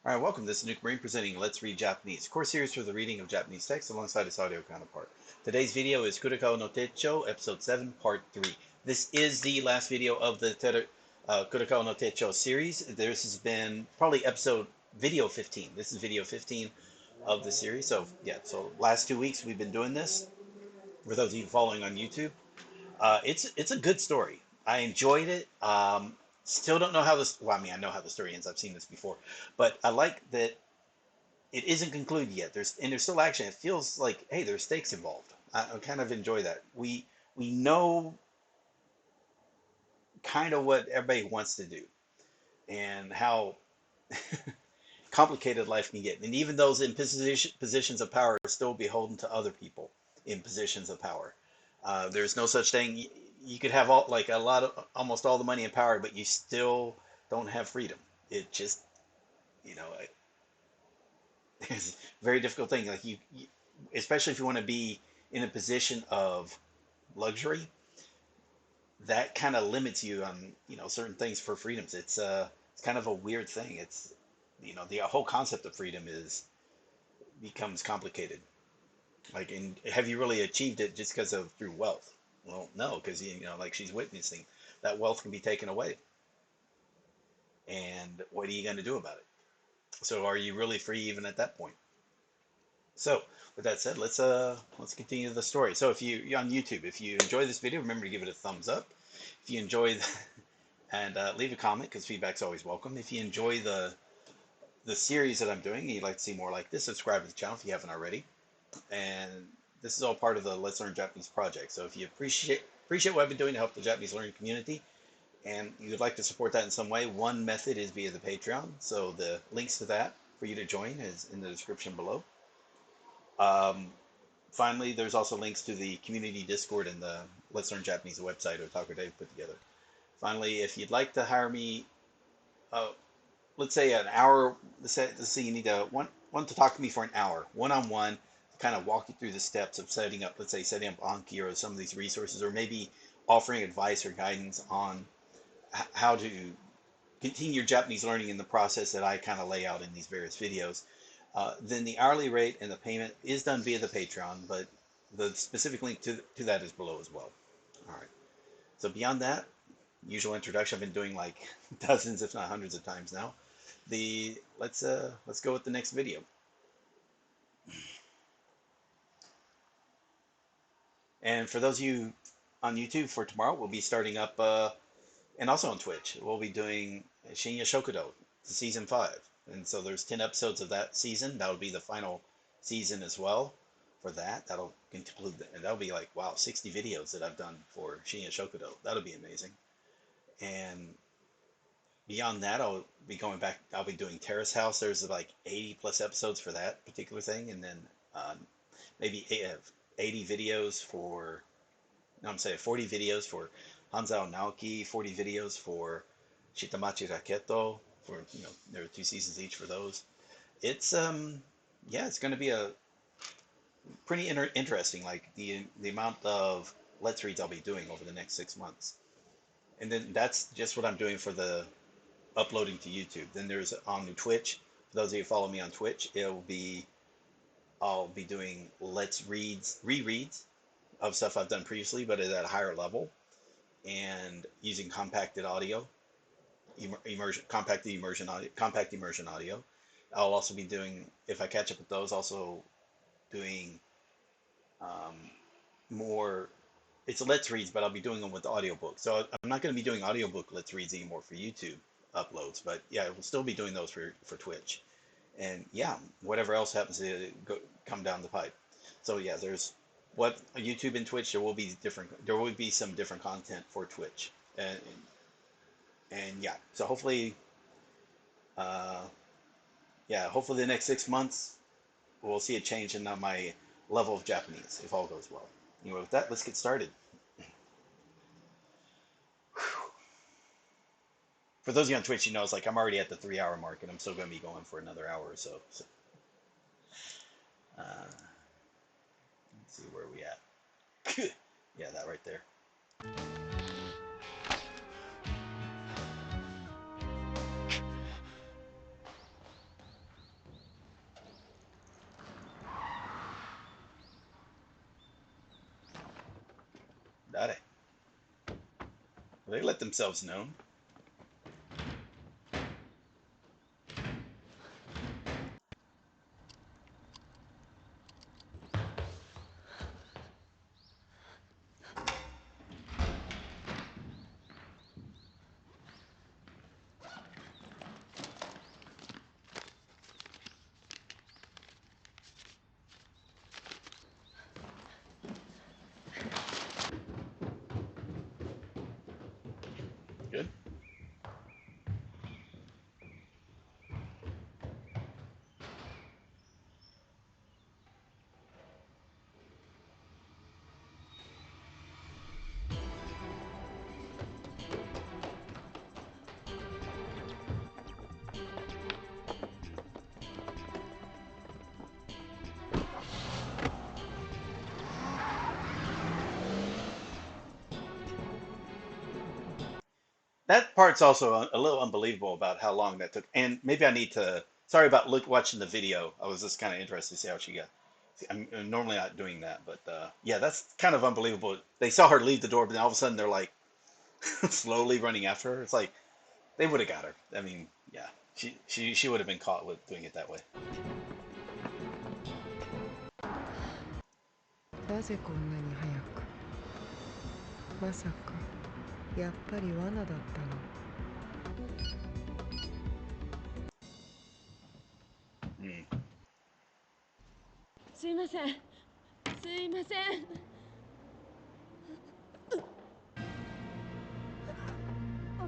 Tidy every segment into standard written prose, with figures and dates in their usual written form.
All right, welcome. This is Nuke Marine presenting Let's Read Japanese, course series for the reading of Japanese text alongside its audio counterpart. Today's video is Kurokao no Techo, Episode 7, Part 3. This is the last video of the Kurokao no Techo series. This has been probably video 15. This is video 15 of the series. So, yeah, so last 2 weeks we've been doing this. For those of you following on YouTube, it's a good story. I enjoyed it. Still don't know how this. Well, I mean, I know how the story ends. I've seen this before, but I like that it isn't concluded yet. There's still action. It feels like, hey, there's stakes involved. I kind of enjoy that. We know kind of what everybody wants to do and how complicated life can get. And even those in positions of power are still beholden to other people in positions of power. There's no such thing. You could have almost all the money and power, but you still don't have freedom. It just, you know, it's a very difficult thing. Like especially if you want to be in a position of luxury, that kind of limits you on, certain things for freedoms. It's kind of a weird thing. It's, the whole concept of freedom is becomes complicated. Like, and have you really achieved it just because of through wealth? Well, no, because like she's witnessing, that wealth can be taken away, and what are you going to do about it? So, are you really free even at that point? So, with that said, let's continue the story. So, if you're on YouTube, if you enjoy this video, remember to give it a thumbs up. If you enjoy and leave a comment because feedback's always welcome. If you enjoy the series that I'm doing and you'd like to see more like this, subscribe to the channel if you haven't already. And this is all part of the Let's Learn Japanese project. So if you appreciate what I've been doing to help the Japanese learning community, and you'd like to support that in some way, one method is via the Patreon. So the links to that for you to join is in the description below. Um, Finally, there's also links to the community Discord and the Let's Learn Japanese website Otaku Dave put together. Finally, if you'd like to hire me, uh, let's say an hour, let's say you need want to talk to me for an hour, one-on-one, to kind of walk you through the steps of setting up, let's say setting up Anki or some of these resources, or maybe offering advice or guidance on how to continue your Japanese learning in the process that I kind of lay out in these various videos. Then the hourly rate and the payment is done via the Patreon, but the specific link to that is below as well. All right. So beyond that, usual introduction I've been doing like dozens, if not hundreds of times now. Let's go with the next video. And for those of you on YouTube, for tomorrow, we'll be starting up, and also on Twitch, we'll be doing Shinya Shokudo, season 5. And so there's 10 episodes of that season. That'll be the final season as well for that. That'll conclude, and that'll be like, wow, 60 videos that I've done for Shinya Shokudo. That'll be amazing. And beyond that, I'll be going back. I'll be doing Terrace House. There's like 80 plus episodes for that particular thing, and then maybe 80 videos for. No, I'm saying 40 videos for Hanzao Naoki, 40 videos for Shitamachi Raketo. For there are 2 seasons each for those. It's yeah, it's going to be a pretty interesting. Like the amount of Let's Reads I'll be doing over the next 6 months, and then that's just what I'm doing for the uploading to YouTube. Then there's on Twitch. For those of you who follow me on Twitch, I'll be doing rereads of stuff I've done previously, but at a higher level, and using compacted audio, compact immersion audio. I'll also be doing, if I catch up with those, also doing um, more. It's Let's Reads, but I'll be doing them with audiobooks. So I'm not going to be doing audiobook Let's Reads anymore for YouTube uploads, but yeah, we'll still be doing those for Twitch, and yeah, whatever else happens to come down the pipe. So yeah, there's what YouTube and Twitch. There will be different. There will be some different content for Twitch, and yeah. So hopefully, uh, yeah, hopefully the next 6 months we'll see a change in my level of Japanese if all goes well. Anyway, with that, let's get started. For those of you on Twitch, it's like I'm already at the 3 hour mark, and I'm still going to be going for another hour or so. Let's see where we at. Yeah, that right there. They let themselves known. Good. That part's also a little unbelievable about how long that took. And maybe I need to. Sorry about watching the video. I was just kind of interested to see how she got. I'm normally not doing that, but yeah, that's kind of unbelievable. They saw her leave the door, but then all of a sudden they're like slowly running after her. It's like they would have got her. I mean, yeah, she would have been caught with doing it that way. なぜこんなに早く。まさかやっぱり罠だったの。すいません。すいません。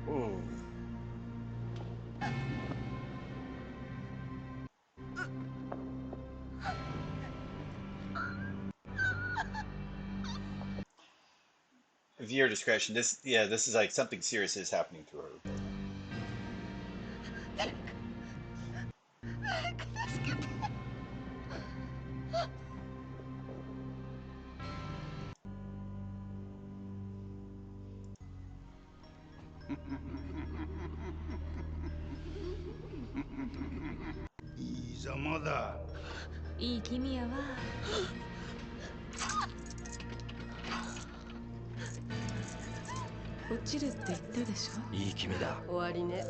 Ooh. Viewer discretion. This is like something serious is happening to her. Ginza. いい君やわ。落ちるって言ったでしょ。いい君だ。終わりね。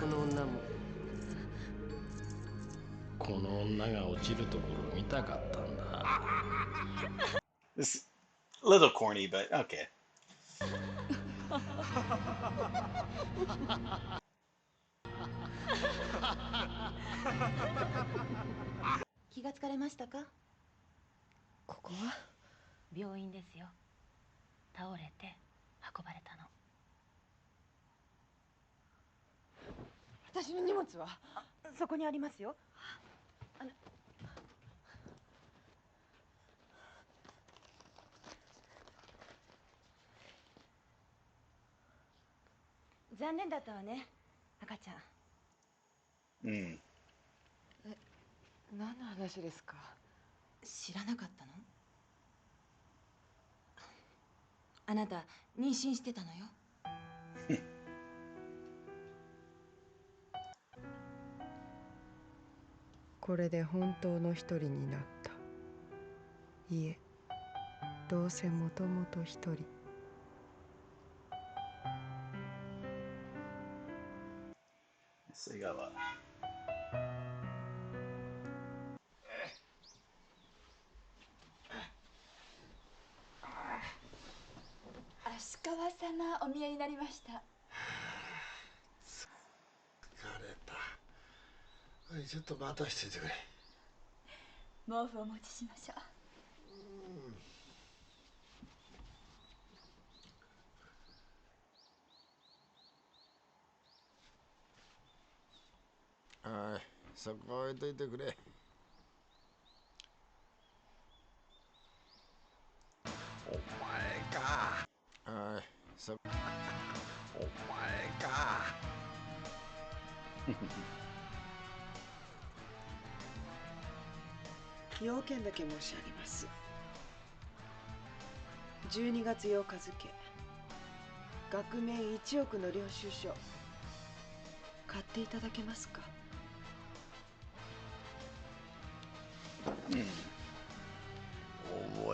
この女も。この女が落ちるところを見たかったんだ。This a little corny, but okay. 気がつかれましたか？ここは病院ですよ。倒れて運ばれたの。私の荷物は？そこにありますよ。残念だったわね、赤ちゃん。Mm. 何の話ですか。知らなかったの？あなた妊娠してたのよ。これで本当の一人になった。いえ、どうせもともと一人。Segawa. 足川様お見えになりました。疲れた。はい、ちょっと待たしててくれ。毛布をお持ちしましょう。はい、そこ置いといてくれ。お前か。はい、お前か。要件だけ申し上げます。12月8日付、額面1億の領収書買っていただけますか。覚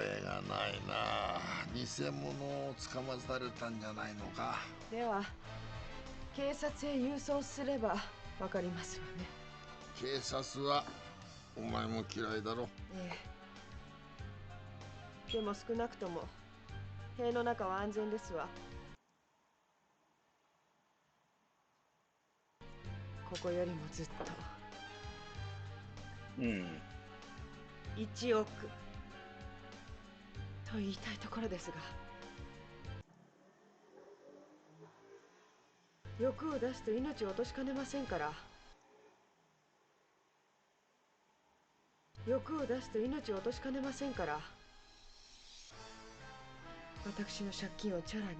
えがないな。偽物を捕まされたんじゃないのか。では警察へ郵送すればわかりますわね。警察はお前も嫌いだろ。ええ。でも少なくとも塀の中は安全ですわ。ここよりもずっと。1億と言いたいところですが、欲を出すと命を落としかねませんから。欲を出すと命を落としかねませんから。私の借金をチャラに、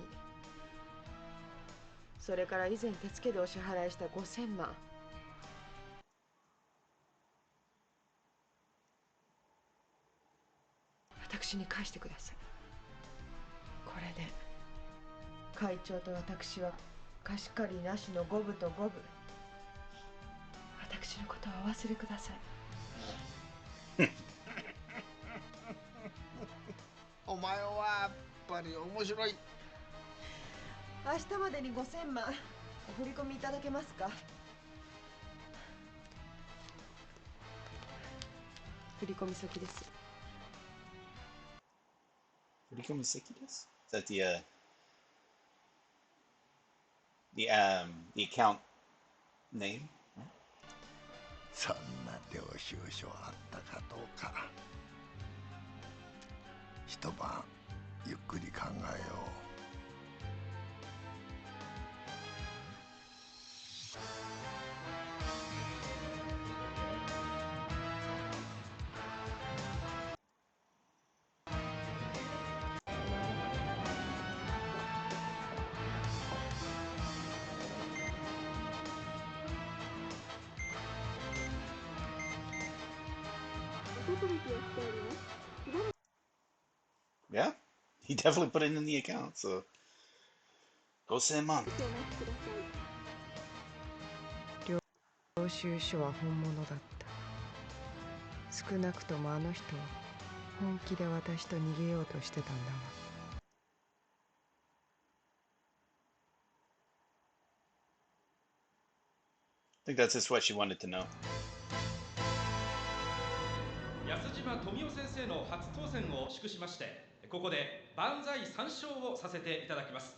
それから以前手付けでお支払いした5000万、私に返してください。これで会長と私は貸し借りなしの五分と五分。私のことはお忘れください。お前はやっぱり面白い。明日までに5000万お振り込みいただけますか。振り込み先です。振り込み先です。Is that the account name? そんな領収書あったかどうか、一晩ゆっくり考えよう。Yeah, he definitely put it in the account. So, 5000万。領収書は本物だった。少なくともあの人は本気で私と逃げようとしてたんだわ。I think that's just what she wanted to know. 安島富夫先生の初当選を祝しまして、ここで万歳三唱をさせていただきます。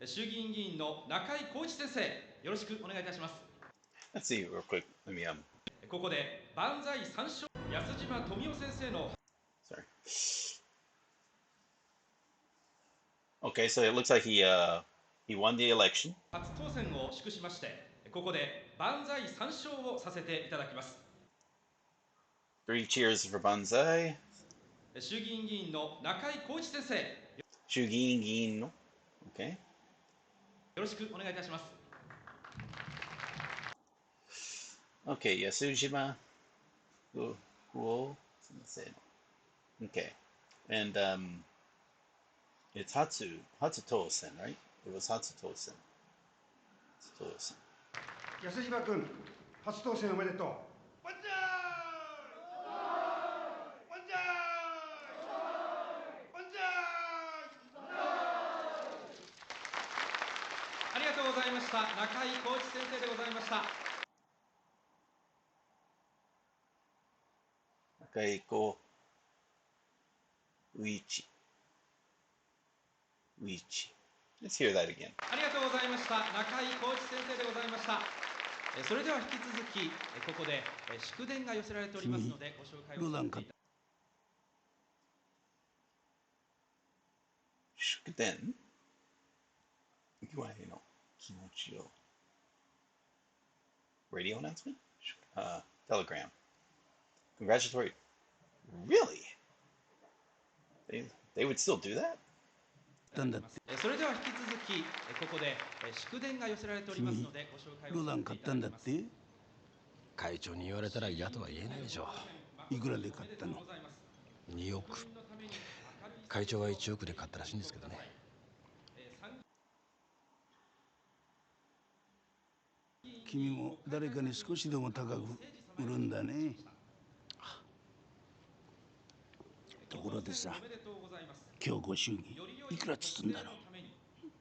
衆議院議員の中井浩一先生、よろしくお願いいたします。Let's see real quick. Let me ここで万歳三唱、安島富夫先生の sorry. Okay, so it looks like he won the election. 初当選を祝しまして、ここで万歳三唱をさせていただきます。Three cheers for Banzai. 衆議院議員の中井浩一先生、衆議院議員の Okay. よろしくお願いいたします。Okay, Yasujima. Cool. Okay. And it's Hatsutosen, right? It was Hatsutosen. 安島君、初当選おめでとう。万歳！万歳！万歳！ありがとうございました。中井浩一先生でございました。Nakaiko Uichi. Let's hear that again. ありがとうございました。中井浩一先生でございました。それでは引き続き、ここで祝電が寄せられておりますので、ご紹介をさせていただきます。祝電いわゆるの気持ちを Radio announcement? Telegram. Congratulatory. Really? They would still do that? それでは引き続き、ここで祝電が寄せられておりますので、ご紹介をさせていただきます。会長に言われたら嫌とは言えないでしょう。いくらで買ったの？2億。会長は1億で買ったらしいんですけどね。君も誰かに少しでも高く売るんだね。ところでさ、今日ご祝儀いくら包んだの？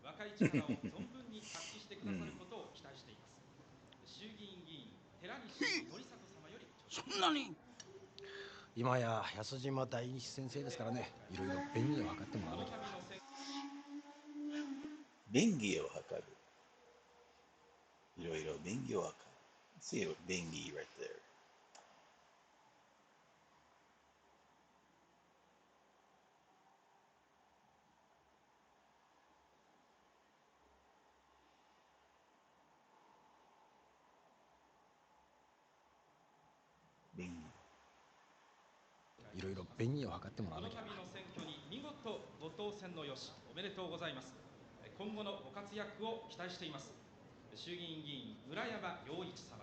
若い力を存分に発揮してくださることを期待しています。衆議院議員寺西則里様よりそんなに？今や安島大日先生ですからね、いろいろ便宜を図ってもらわなきゃ。便宜を図る。いろいろ便宜を図る。See what 便宜 right there. 便宜。いろいろ便宜を図ってもらわなきゃ。この度の選挙に見事ご当選のよし、おめでとうございます。今後のご活躍を期待しています。衆議院議員村山陽一様。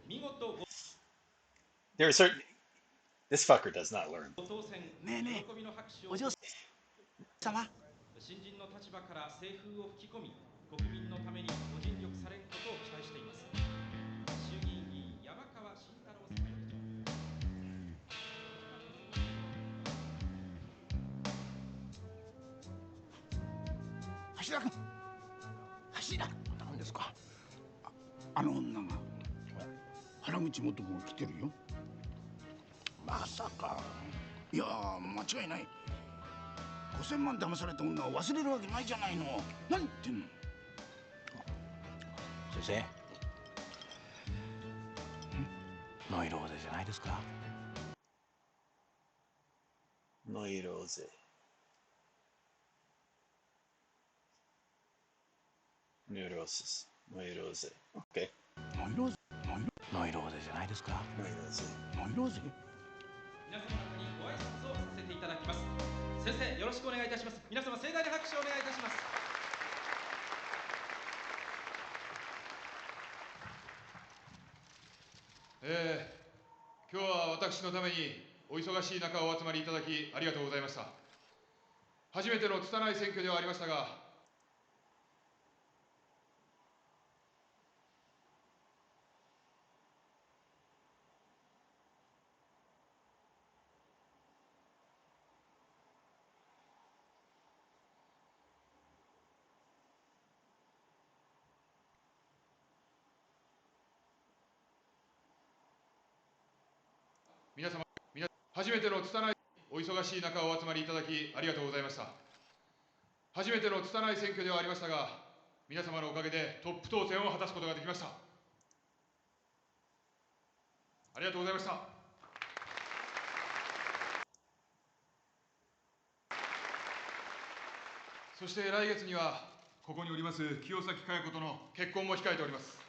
見事ご There are certain. This fucker does not learn. ご当選、ねえねえ、喜びの拍手をお嬢様。新人の立場から清風を吹き込み、国民のためにご尽力されることを期待しています。衆議院議員山川慎太郎様より橋田君、橋田君、何ですか？あの女が原口元子が来てるよ。まさか。いやー、間違いない。5000万騙された女を忘れるわけないじゃないの。何言ってんの？先生、ノイローゼじゃないですか？ノイローゼ。Neurosis. ノイローゼ。OK。ノイローゼ？ノイローゼじゃないですか？ノイローゼ。ノイローゼ？皆様方にご挨拶をさせていただきます。先生、よろしくお願いいたします。皆様盛大な拍手をお願いいたします。今日は私のためにお忙しい中お集まりいただきありがとうございました。初めての拙い選挙ではありましたが、初めての拙いお忙しい中お集まりいただきありがとうございました。初めての拙い選挙ではありましたが、皆様のおかげでトップ当選を果たすことができました。ありがとうございました。そして来月にはここにおります清崎佳代子との結婚も控えております。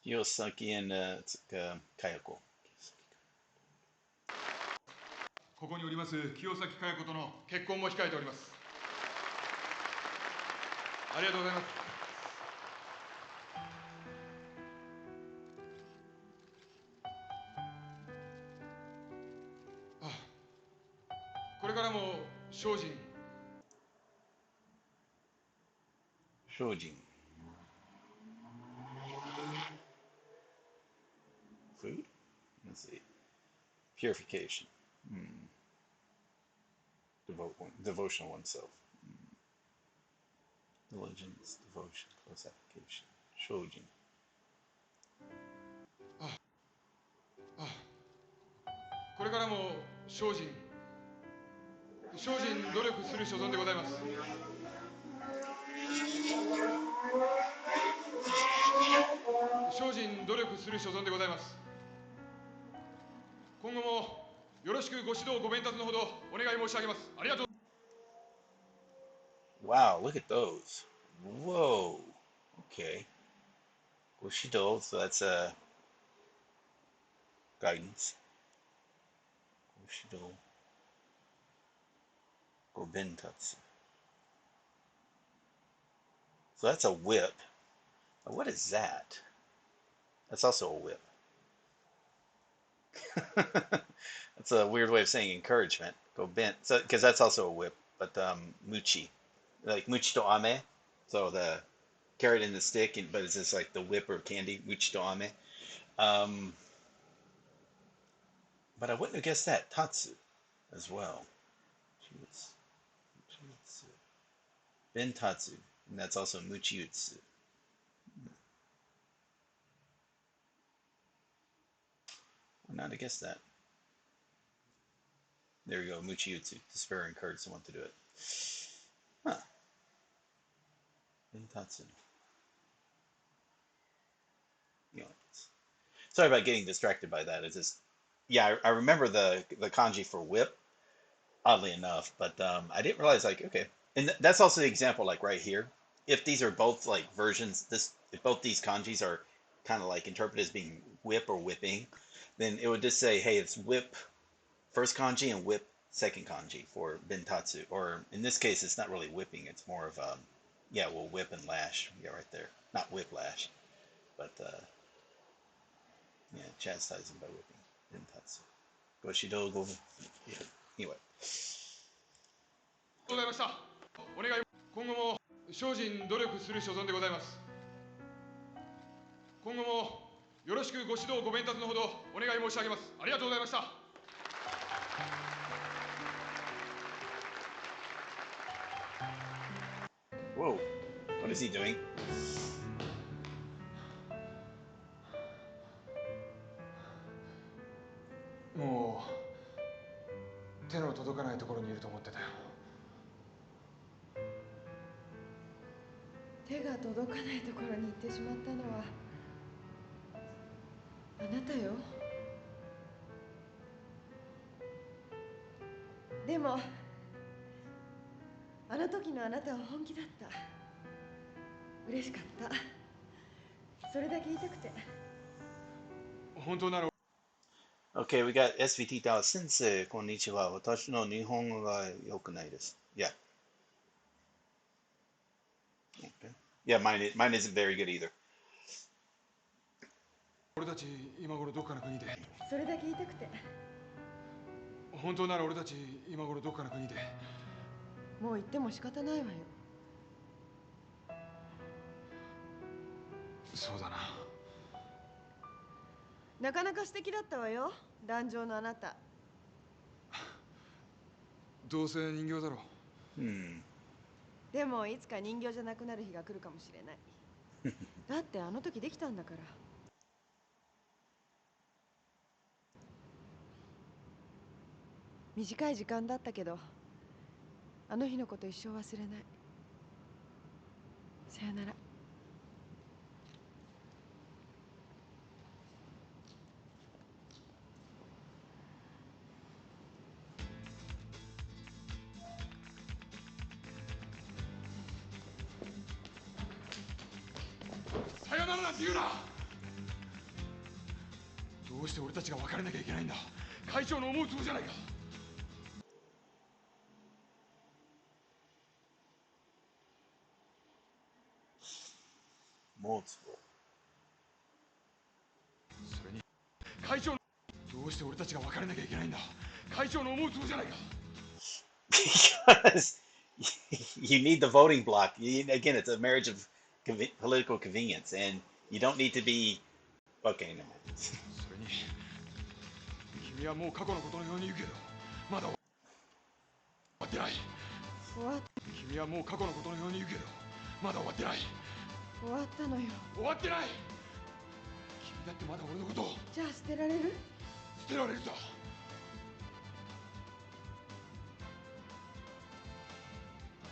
清崎 and Kayako. ここにおります清崎佳代子との結婚も控えております。ありがとうございます。これからも精進。精進。Food? Let's see. Purification. Devotional oneself. Diligence, devotion, close application. Shojin. これからも精進努力する所存でございます。精進努力する所存でございます。今後もよろしくご指導ご鞭達のほどお願い申し上げます。ありがとう。Wow, look at those. Whoa. Okay. Goshido, so that's guidance. Goshido. Gobentatsu. So that's a whip. What is that? That's also a whip. That's a weird way of saying encouragement. Go bent. So, because that's also a whip, but muchi. Like muchi to ame. So carrot and the stick, and but it's just like the whip or candy, uchitoame. Um, but I wouldn't have guessed that tatsu as well. Bentatsu, and that's also muchiutsu. Would not have guessed that. There you go, muchiutsu. Despair encouraged someone to do it. Huh. Bentatsu. Sorry about getting distracted by that. It's just, yeah, I remember the kanji for whip, oddly enough, but I didn't realize, like, okay, and that's also the example, like right here. If these are both like versions, if both these kanjis are kind of like interpreted as being whip or whipping, then it would just say, hey, it's whip first kanji and whip second kanji for bentatsu. Or in this case, it's not really whipping; it's more of yeah, well, whip and lash. Yeah, right there, not whiplash, but yeah, chastising by whipping. Bentatsu. Goshidogo. Yeah. Anyway. ございました。お願い。今後も精進努力する所存でございます。今後もよろしくご指導ご鞭撻のほどお願い申し上げます。ありがとうございました。Whoa, what is he doing? もう手の届かないところにいると思ってたよ。手が届かないところに行ってしまったのはあなたよ。でもあの時のあなたは本気だった。嬉しかった。それだけ言いたくて。本当なら。Okay, we got SVT Dao Sensei. Konnichiwa. Watashi no nihongo ga yokunai desu. Yeah. Okay. Yeah, mine isn't very good either. 俺たち今頃どっかの国で。それだけ言いたくて。本当なら俺たち今頃どっかの国で。もう言っても仕方ないわよ。そうだな。なかなか素敵だったわよ、壇上のあなた。どうせ人形だろう。でもいつか人形じゃなくなる日が来るかもしれない。だってあの時できたんだから。短い時間だったけど、あの日のこと一生忘れない。さよなら。さよならなんて言うな。どうして俺たちが別れなきゃいけないんだ。会長の思うつぼじゃないか。もうつぼ。それに会長、どうして俺たちが別れなきゃいけないんだ。会長の思うつぼじゃないか。Because you need the voting block. Again, it's a marriage of political convenience, and you don't need to be. Okay, no. それに君はもう過去のことのように言うけど、まだ終わってない。君はもう過去のことのように言うけど、まだ終わってない。終わったのよ。終わってない。君だってまだ俺のことを。じゃあ捨てられる？捨てられるさ。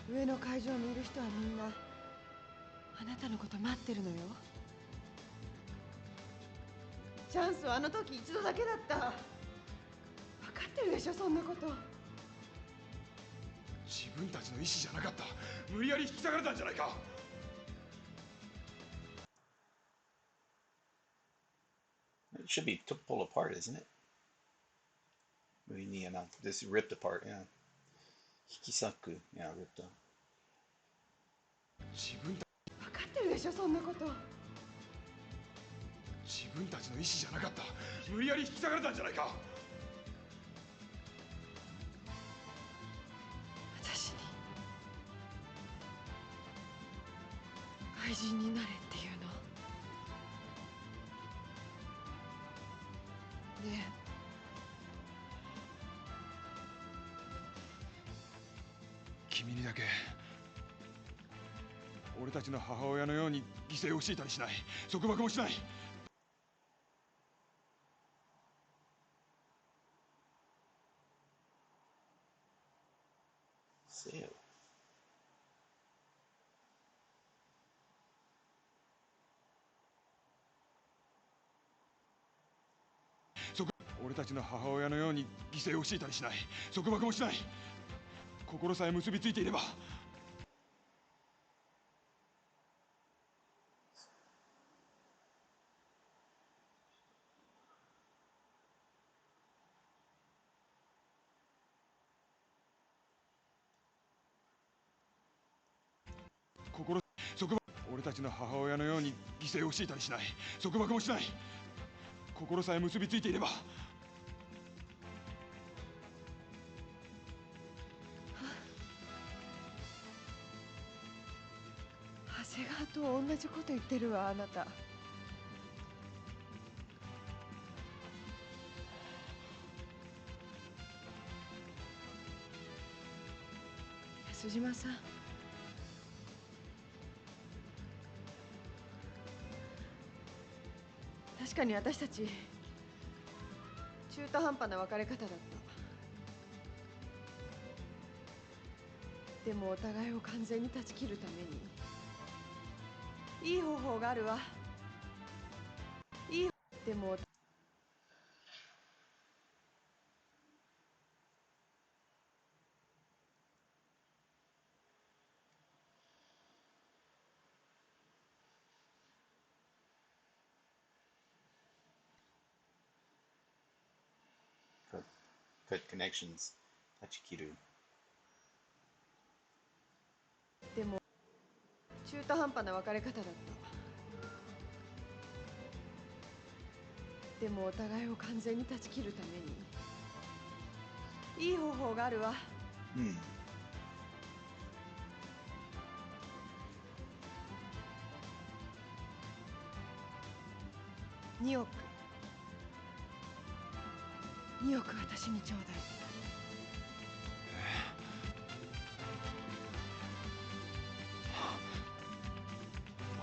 上の会場にいる人はみんなあなたのこと待ってるのよ。チャンスはあの時一度だけだった。分かってるでしょ、そんなこと。自分たちの意思じゃなかった。無理やり引き裂かれたんじゃないか。It should be pulled apart, isn't it? This ripped apart, yeah. Hikisaku, yeah, ripped up. 分かってるでしょ、そんなこと。自分たちの意思じゃなかった。無理やり引き裂かれたんじゃないか。私に怪人になれっていうの？ねえ、君にだけ俺たちの母親のように犠牲を強いたりしない、束縛もしない。せよ。俺たちの母親のように犠牲を強いたりしない、束縛もしない。心さえ結びついていれば。俺たちの母親のように犠牲を強いたりしない、束縛もしない。心さえ結びついていれば。長谷川と同じこと言ってるわ、あなた。安島さん、確かに私たち中途半端な別れ方だった。でもお互いを完全に断ち切るためにいい方法があるわ。でもCut connections. 断ち切る。でも中途半端な別れ方だった。でもお互いを完全に断ち切るためにいい方法があるわ。2億私にちょうだい。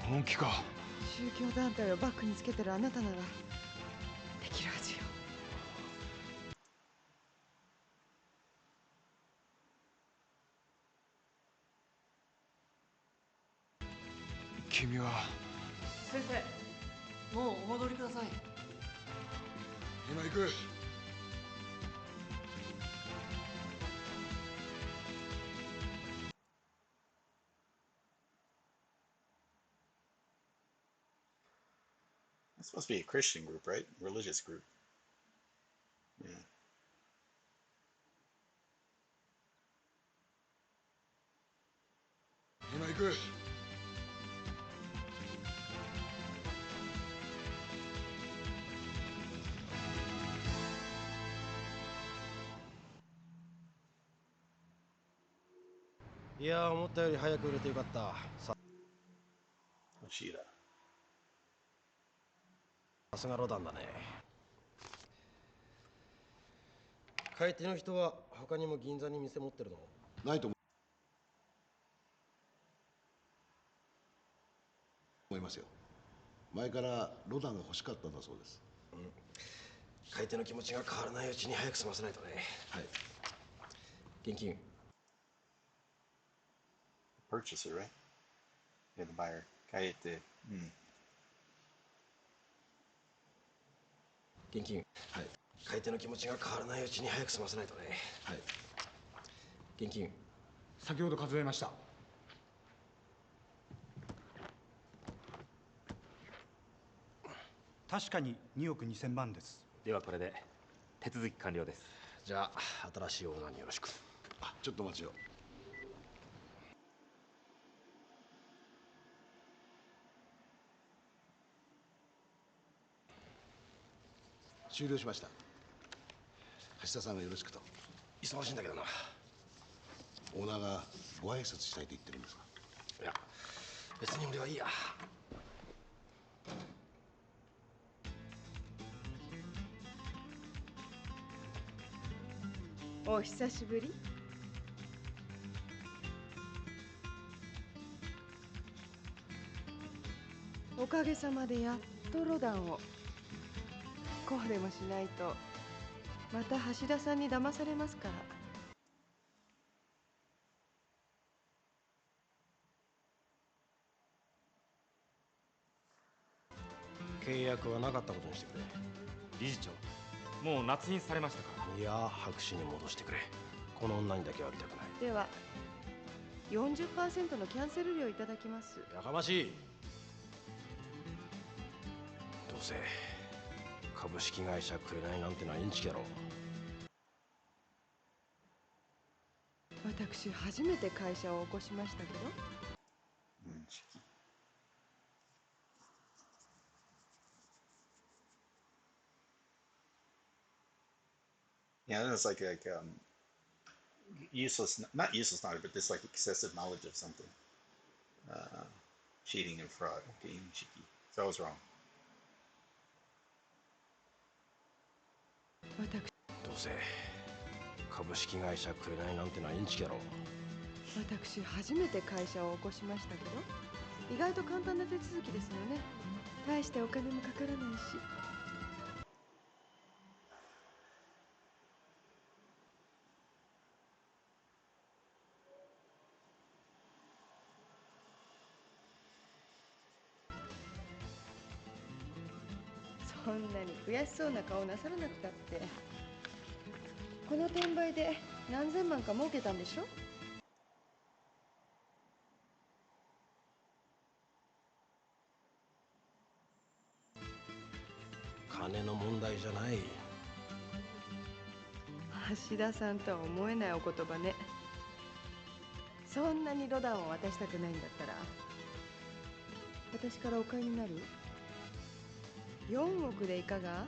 本気か。宗教団体をバックにつけてるあなたならできるはずよ。君は。先生、もうお戻りください。今行く。It's supposed to be a Christian group, right? Religious group. Yeah.今行く。いやー、思ったより早く売れてよかった。さすがロダンだね。買い手の人は他にも銀座に店持ってるの？ないと思いますよ。前からロダンが欲しかったんだそうです。買い手の気持ちが変わらないうちに早く済ませないとね。はい。現金。Purchaser, right? Yeah, the buyer. 買い手。現金。はい。買い手の気持ちが変わらないうちに早く済ませないとね。はい。現金。先ほど数えました。確かに2億2000万です。ではこれで手続き完了です。じゃあ新しいオーナーによろしく。ちょっと待ちよ。終了しました。橋田さんがよろしくと。忙しいんだけどな。オーナーがご挨拶したいと言ってるんですか？いや、別に俺はいいや。お久しぶり。おかげさまでやっとロダンを。こうでもしないとまた橋田さんに騙されますから。契約はなかったことにしてくれ。理事長、もう捺印されましたか？いや、白紙に戻してくれ。この女にだけは会いたくない。では 40% のキャンセル料いただきます。やかましい。どうせ株式会社くれないなんてのはインチキやろ。私初めて会社を起こしましたけど。Yeah, it's like useless, not useless knowledge, but just like excessive knowledge of something. Cheating and fraud, being cheeky. So I was wrong. どうせ株式会社くれないなんてのはインチキやろ。私初めて会社を起こしましたけど、意外と簡単な手続きですよね。大してお金もかからないし。そんなに悔しそうな顔なさらなくたって、この転売で何千万か儲けたんでしょ。金の問題じゃない。橋田さんとは思えないお言葉ね。そんなにロダンを渡したくないんだったら私からお買いになる？4億でいかが？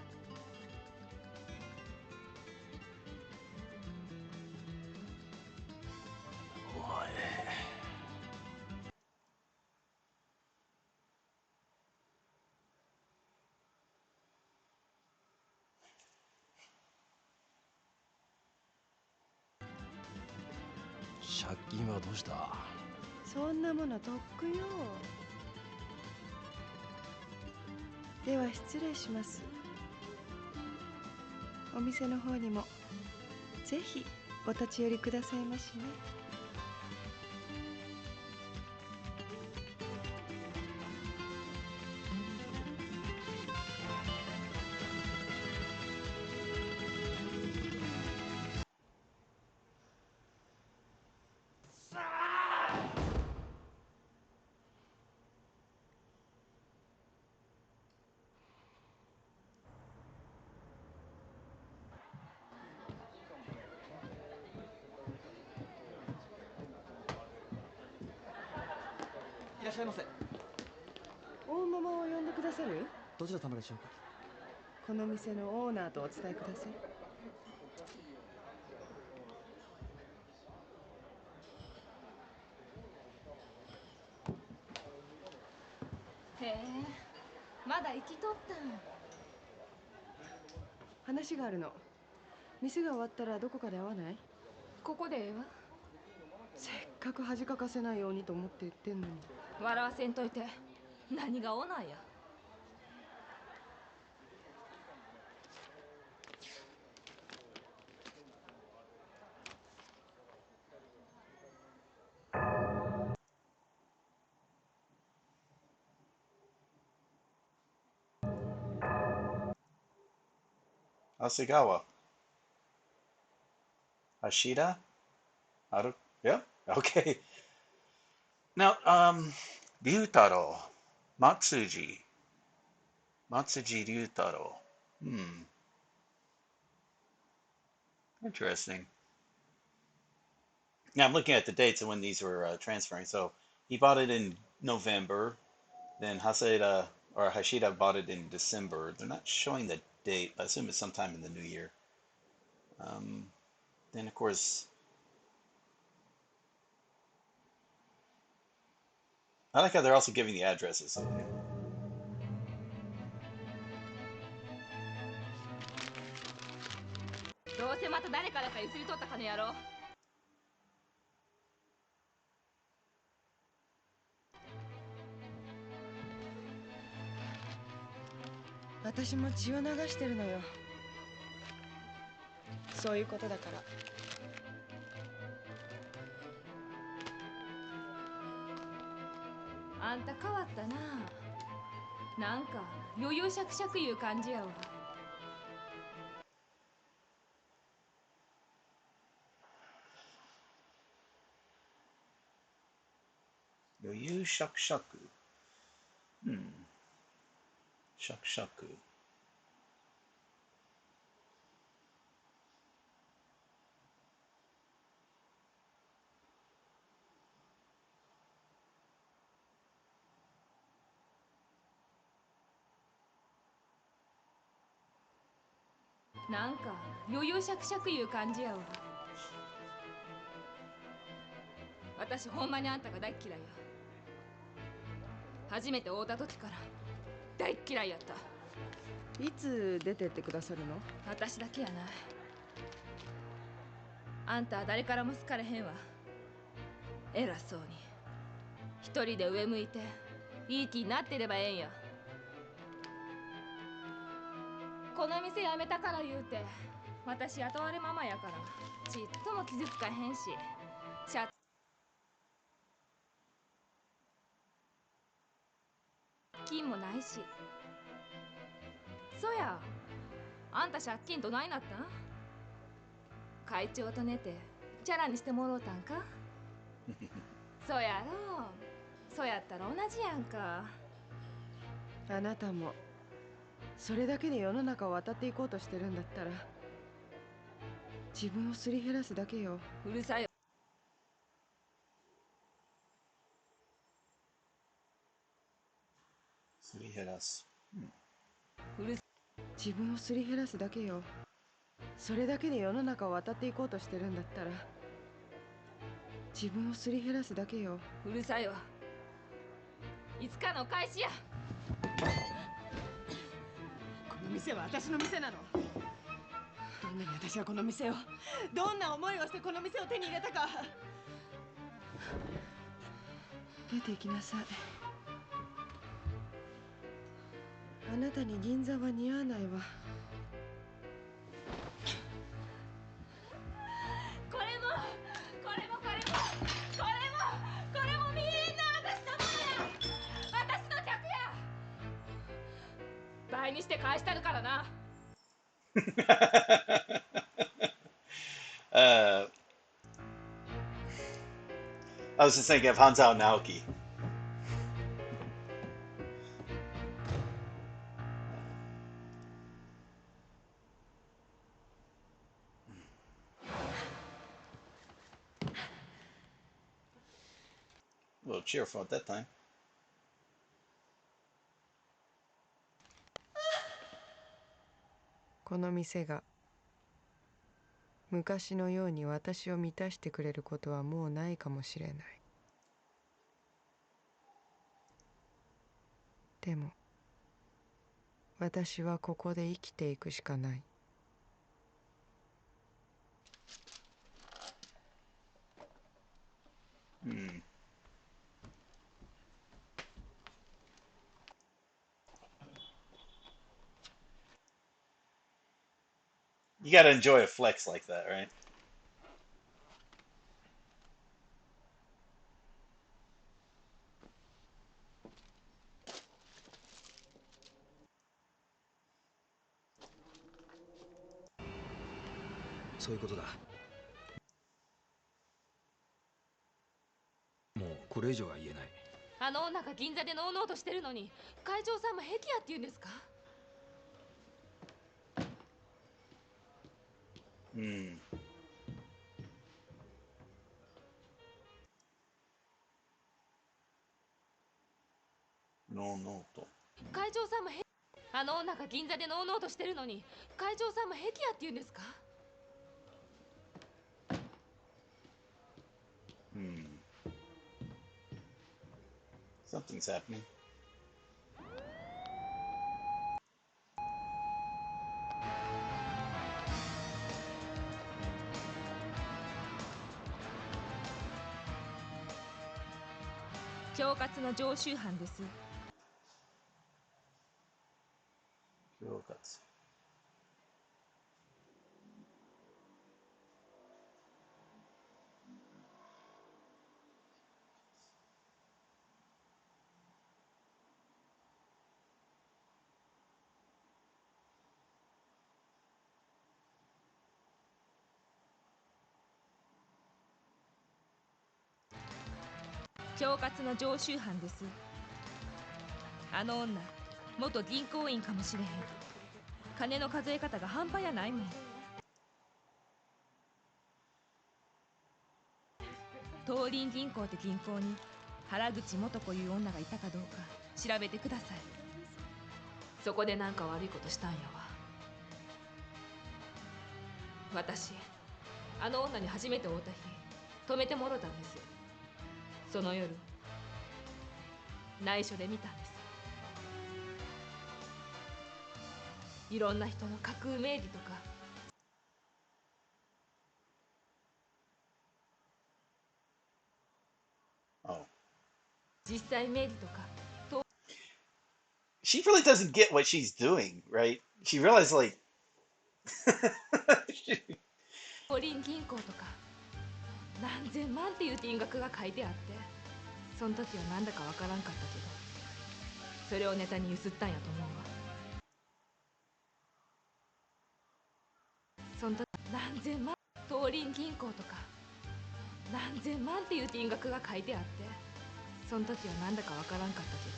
お前。借金はどうした？そんなものとっくよ。では失礼します。お店の方にもぜひお立ち寄りくださいましね。いらっしゃいませ。大ママを呼んでくださる？どちら様でしょうか？この店のオーナーとお伝えください。へえ、まだ生きとったん。話があるの。店が終わったらどこかで会わない？ここでええわ。せっかく恥かかせないようにと思って言ってんのに。笑わせんといて。何がオーナーや。Asagawa. Ashida? Yep. Okay. Now, Ryutaro. Matsuji. Matsuji Ryutaro. Interesting. Now I'm looking at the dates of when these were transferring. So he bought it in November. Then Haseda or Hashida bought it in December. They're not showing the date. I assume it's sometime in the new year. Then, of course, I like how they're also giving the addresses. どうせまた誰からかゆすり取った金やろ。私も血を流してるのよ。そういうことだから。あんた変わったな。なんか余裕しゃくしゃくいう感じやわ。余裕しゃくしゃく。しゃくしゃく。なんか余裕しゃくしゃくいう感じやわ。私ほんまにあんたが大っ嫌いや。初めて会うた時から大っ嫌いやった。いつ出てってくださるの？私だけやない。あんたは誰からも好かれへんわ。偉そうに一人で上向いていい気になってればええんや。この店辞めたから言うて私雇われママやからちっとも傷つかへんし、借金もないし。そや、あんた借金どないなったん？会長と寝てチャラにしてもろうたんか？そやろう。そやったら同じやんか。あなたもそれだけで世の中を渡っていこうとしてるんだったら自分をすり減らすだけよ。うるさいよ。すり減らす。自分をすり減らすだけよ。それだけで世の中を渡っていこうとしてるんだったら自分をすり減らすだけよ。うるさいわ。いつかの返しや。この店は私の店なの。どんなに私はこの店を、どんな思いをしてこの店を手に入れたか。出て行きなさい。あなたに銀座は似合わないわ。これもこれもこれもこれもこれもみんな私のものや。私の客や。倍にして返したるからな。I was just thinking of Hanzao Naoki. A little cheerful at that time. この店が昔のように私を満たしてくれることはもうないかもしれない。でも私はここで生きていくしかない。You gotta enjoy a flex like that, right? そういうことだ。もうこれ以上は言えない。あの女が銀座でのうのうとしてるのに会長さんも癖やって言うんですか？No, no と。会長さんもあの女が銀座でのうのうとしてるのに会長さんも癖やって言うんですか？ Something's happening. 恐喝の常習犯です。恐喝。恐喝の常習犯です。あの女、元銀行員かもしれへん。金の数え方が半端やないもん。東林銀行って銀行に原口元子いう女がいたかどうか調べてください。そこで何か悪いことしたんやわ。私、あの女に初めて会うた日、止めてもろたんです。その夜、内緒で見たんです。いろんな人の架空名義とか。Oh. 実際名義とか。She really doesn't get what she's doing, right? She realizes, like. 五輪銀行とか何千万っていう金額が書いてあって、その時はなんだかわからんかったけど、それをネタにゆすったんやと思うわ。その時何千万、東林銀行とか何千万っていう金額が書いてあって、その時はなんだかわからんかったけど、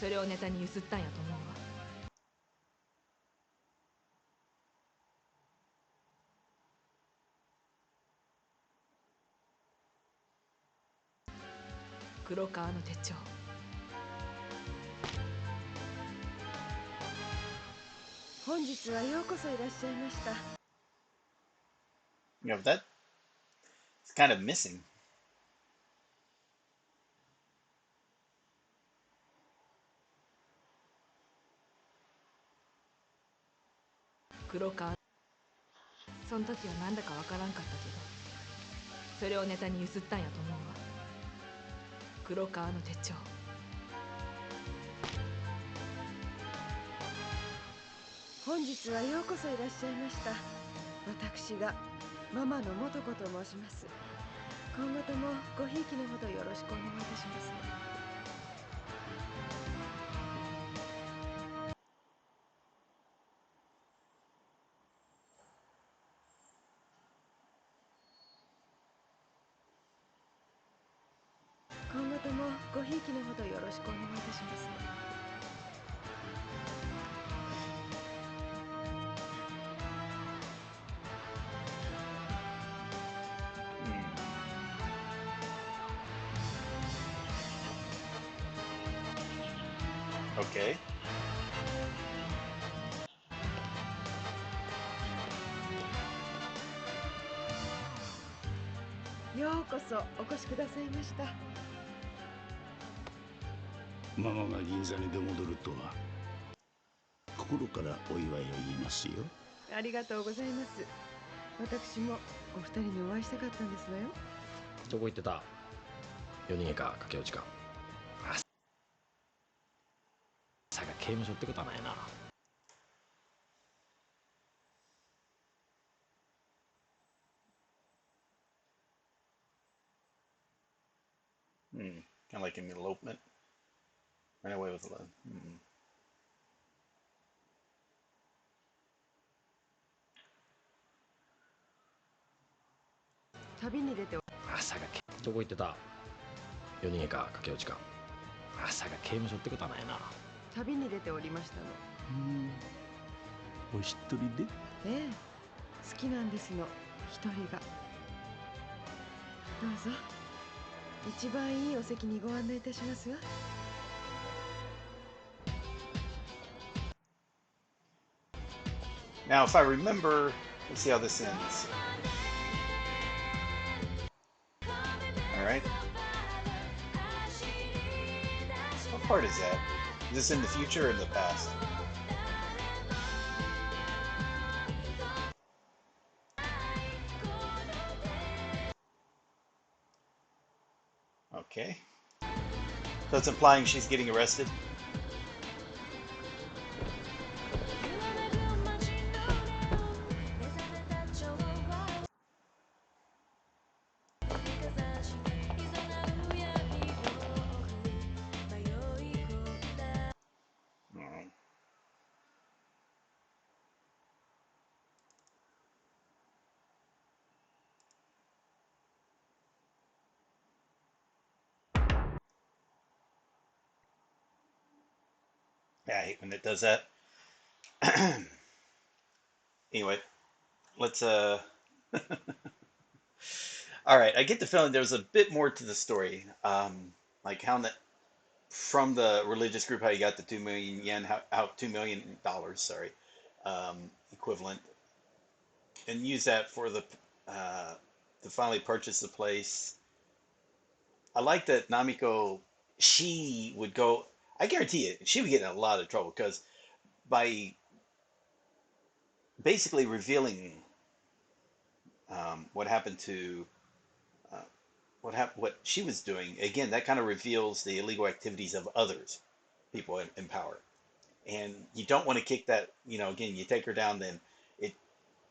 それをネタにゆすったんやと思うわ。黒革の手帳。本日はようこそいらっしゃいました。You know, that is kind of missing. 黒革。その時はなんだかわからんかったけど、それをネタにゆすったんやと思うわ。黒革の手帳。本日はようこそいらっしゃいました。私がママの元子と申します。今後ともごひいきのほどよろしくお願いいたします。今後ともごひいきのほどよろしくお願いいたします。Okay. ようこそお越しくださいました。ママが銀座に出戻るとは心からお祝いを言いますよ。ありがとうございます。私もお二人にお会いしたかったんですわよ。どこ行ってた？夜逃げか駆け落ちか。さが刑務所ってことはないな。Kind of like an elopement. Ran away with a loan. 旅に出て。さがどこ行ってた？夜逃げか駆け落ちか。さが刑務所ってことはないな。旅に出ておりましたの。お一人で？ええ、好きなんですの、一人が。どうぞ、一番いいお席にご案内いたしますわ。Now, if I remember, let's see how this ends. All right. part is that? Is this in the future or in the past? Okay. So it's implying she's getting arrested? Alright. Yeah, I hate when it does that. Anyway, let's all right, I get the feeling there's a bit more to the story. Like how that from the religious group, how you got the 2 million yen, how $2 million, sorry, equivalent, and use that for the to finally purchase the place. I like that Namiko, she would go. I guarantee it, she would get in a lot of trouble because by basically revealing what happened to uh, what she was doing. Again, that kind of reveals the illegal activities of others, people in power. And you don't want to kick that. Again, you take her down, then it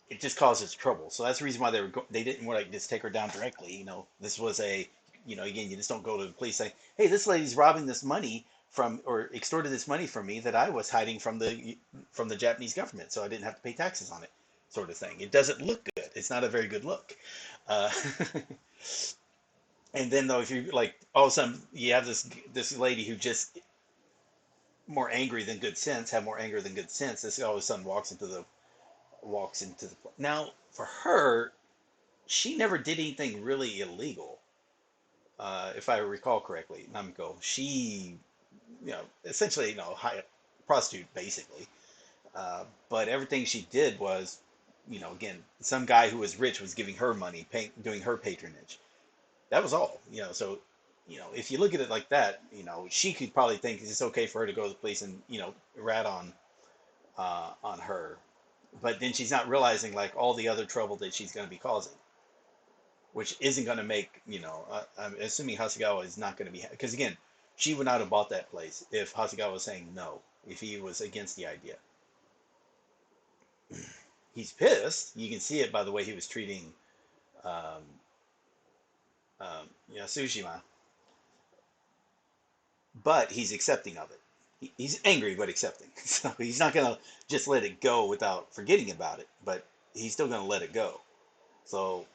it just causes trouble. So that's the reason why they didn't want to just take her down directly. This was again, you just don't go to the police saying, "Hey, this lady's robbing this money from or extorted this money from me that I was hiding from the Japanese government, so I didn't have to pay taxes on it," sort of thing. It doesn't look good. It's not a very good look. Uh, and then though, if you like, all of a sudden you have this lady who just more angry than good sense, have more anger than good sense. This all of a sudden walks into the now for her, she never did anything really illegal, if I recall correctly. Namiko, she essentially prostitute basically, but everything she did was again, some guy who was rich was giving her money, doing her patronage. That was all. So if you look at it like that, she could probably think it's okay for her to go to the police and rat on her, but then she's not realizing like all the other trouble that she's going to be causing, which isn't going to make I'm assuming Hasegawa is not going to be, because again, she would not have bought that place if Hasegawa was saying no, if he was against the idea. He's pissed. You can see it by the way he was treating um, Yasujima, but he's accepting of it. He's angry but accepting. So he's not going to just let it go without forgetting about it, but he's still going to let it go. So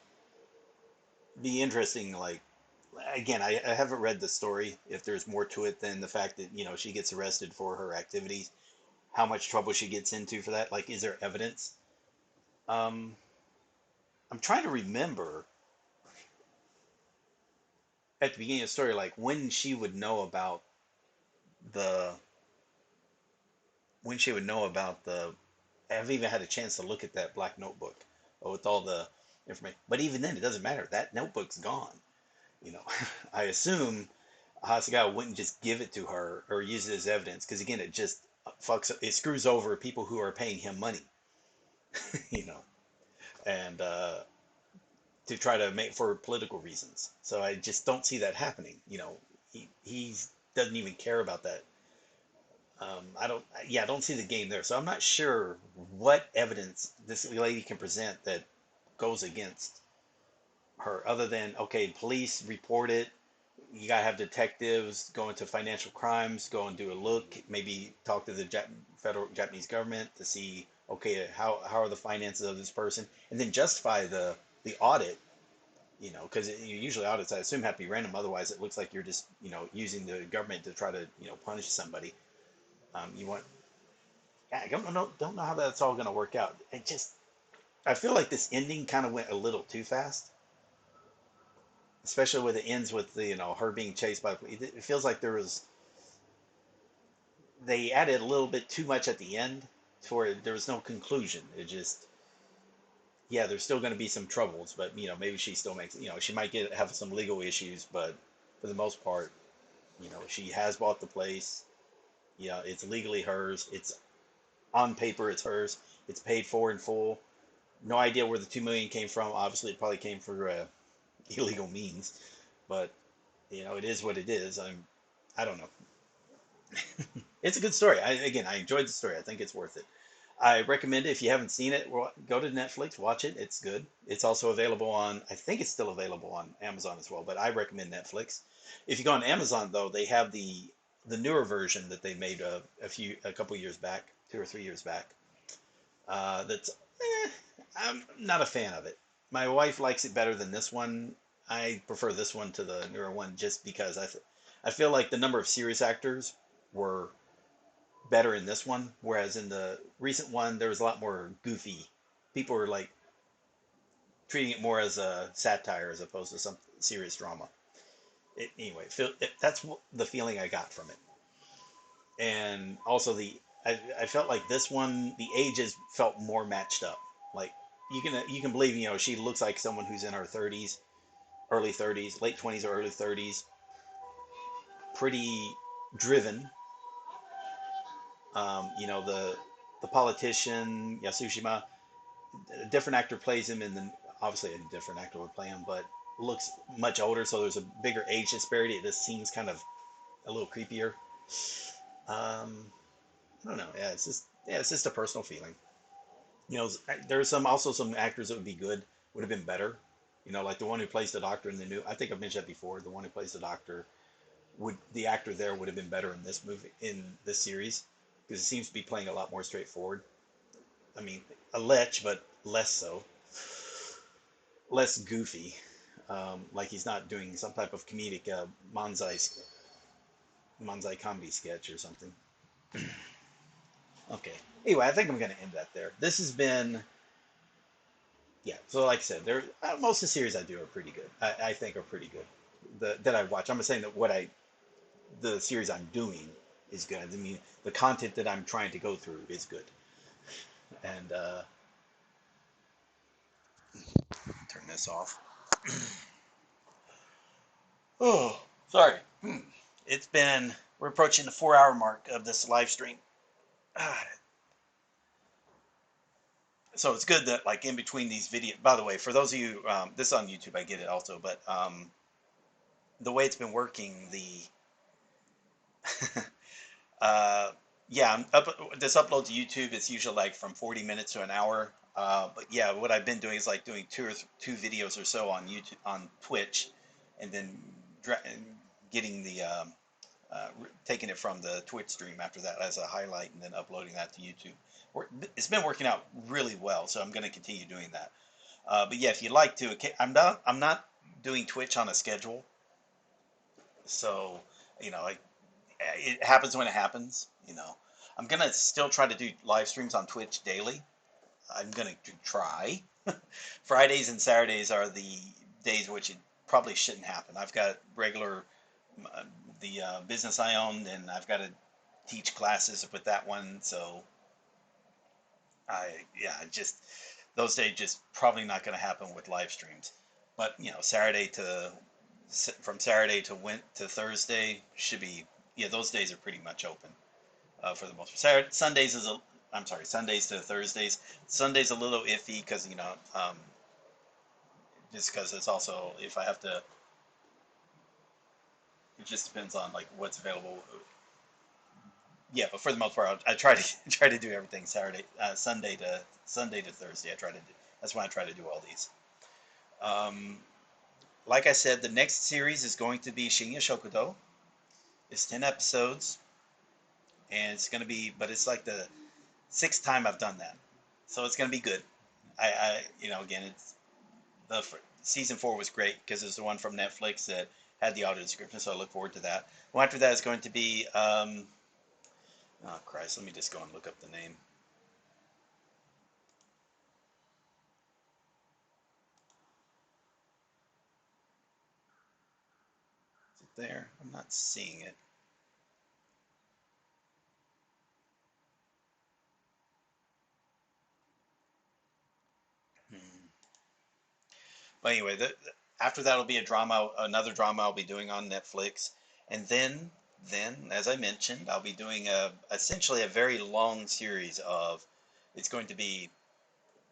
be interesting, like, again, I haven't read the story, if there's more to it than the fact that she gets arrested for her activities, how much trouble she gets into for that. Like, is there evidence? um I'm trying to remember at the beginning of the story, like the when she would know about the I haven't even had a chance to look at that black notebook with all the information, but even then it doesn't matter, that notebook's gone. you know I assume Hasegawa wouldn't just give it to her or use it as evidence, because again, it just it screws over people who are paying him money, you know, and to try to make for political reasons. So I just don't see that happening. He doesn't even care about that. I don't see the game there. So I'm not sure what evidence this lady can present that goes against her, other than, okay, police report it. You gotta have detectives go into financial crimes, go and do a look, maybe talk to the federal Japanese government to see, okay, how are the finances of this person, and then justify the audit. Because usually audits, I assume, have to be random. Otherwise, it looks like you're just using the government to try to punish somebody. You want, yeah, I don't know how that's all going to work out. I feel like this ending kind of went a little too fast, especially when it ends with the her being chased by. It feels like they added a little bit too much at the end, for there was no conclusion. It just, yeah, there's still going to be some troubles, but maybe she still makes, she might have some legal issues, but for the most part, She has bought the place. Yeah, it's legally hers. It's on paper, it's hers. It's paid for in full. No idea where the 2 million came from. Obviously, it probably came for illegal means, but it is what it is. I don't know. It's a good story. I enjoyed the story. I think it's worth it. I recommend it. If you haven't seen it, go to Netflix, watch it. It's good. It's also available on, I think it's still available on Amazon as well, but I recommend Netflix. If you go on Amazon though, they have the newer version that they made a couple years back, 2 or 3 years back. That's I'm not a fan of it. My wife likes it better than this one. I prefer this one to the newer one just because I feel like the number of serious actors were better in this one, whereas in the recent one there was a lot more goofy. People were like treating it more as a satire as opposed to some serious drama. Anyway, that's the feeling I got from it. And also I felt like this one the ages felt more matched up. Like you can believe she looks like someone who's in her 30s, early 30s, late 20s or early 30s, pretty driven. The politician Yasushima, a different actor plays him, and then obviously a different actor would play him, but looks much older, so there's a bigger age disparity. This seems kind of a little creepier. I don't know. It's just a personal feeling. There's some actors that would be good, would have been better. Like the one who plays the doctor in the new. I think I've mentioned that before. The one who plays the doctor the actor there would have been better in this movie, in this series, because it seems to be playing a lot more straightforward. I mean, a lech, but less so, less goofy. Like he's not doing some type of comedic manzai comedy sketch or something. Okay. Anyway, I think I'm going to end that there. This has been, yeah. So like I said, most of the series I do are pretty good. I think are pretty good. That I watch. I'm not saying that the series I'm doing is good. I mean, the content that I'm trying to go through is good. And turn this off. Oh, sorry. We're approaching the 4 hour mark of this live stream. So it's good that like in between these videos, by the way, for those of you, this is on YouTube, I get it also, but the way it's been working, yeah, this upload to YouTube, it's usually like from 40 minutes to an hour. But yeah, what I've been doing is like doing two videos or so on YouTube, on Twitch, and then getting taking it from the Twitch stream after that as a highlight, and then uploading that to YouTube. It's been working out really well, so I'm going to continue doing that. But yeah, if you'd like to, I'm not doing Twitch on a schedule, so it happens when it happens. I'm gonna still try to do live streams on Twitch daily. I'm gonna try. Fridays and Saturdays are the days which it probably shouldn't happen. I've got regular the business I own, and I've got to teach classes with that one. So just those days just probably not going to happen with live streams. But from Saturday to Thursday should be, yeah, those days are pretty much open for the most part. Sundays to Thursdays. Sunday's a little iffy because just because it's also, if I have to, it just depends on like what's available. Yeah, but for the most part, I try to do everything Sunday to Thursday. That's when I try to do all these. Like I said, the next series is going to be Shinya Shokudo. It's 10 episodes, and but it's like the 6th time I've done that, so it's gonna be good. Again, season 4 was great because it's the one from Netflix that had the audio description, so I look forward to that. Well, after that is going to be, oh Christ, let me just go and look up the name. Is it there? I'm not seeing it. But anyway, after that will be another drama I'll be doing on Netflix. And then, as I mentioned, I'll be doing essentially a very long series of, it's going to be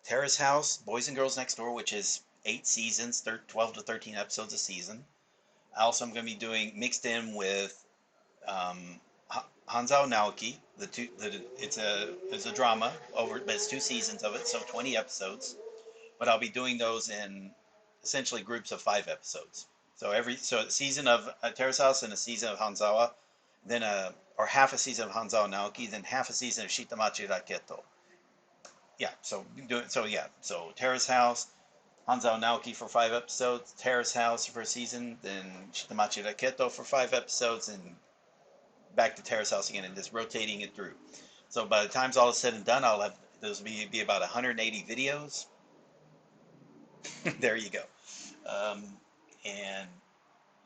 Terrace House, Boys and Girls Next Door, which is 8 seasons, 12 to 13 episodes a season. Also, I'm going to be doing mixed in with Hanzao Naoki. It's a drama over, but it's 2 seasons of it, so 20 episodes. But I'll be doing those in essentially groups of 5 episodes. So a season of Terrace House and a season of Hanzawa, then or half a season of Hanzao Naoki, then half a season of Shitamachi Raketo. Yeah, so Terrace House, Hanzao Naoki for 5 episodes, Terrace House for a season, then Shitamachi Raketo for 5 episodes, and back to Terrace House again, and just rotating it through. So by the time all is said and done, I'll have those be about 180 videos. There you go. And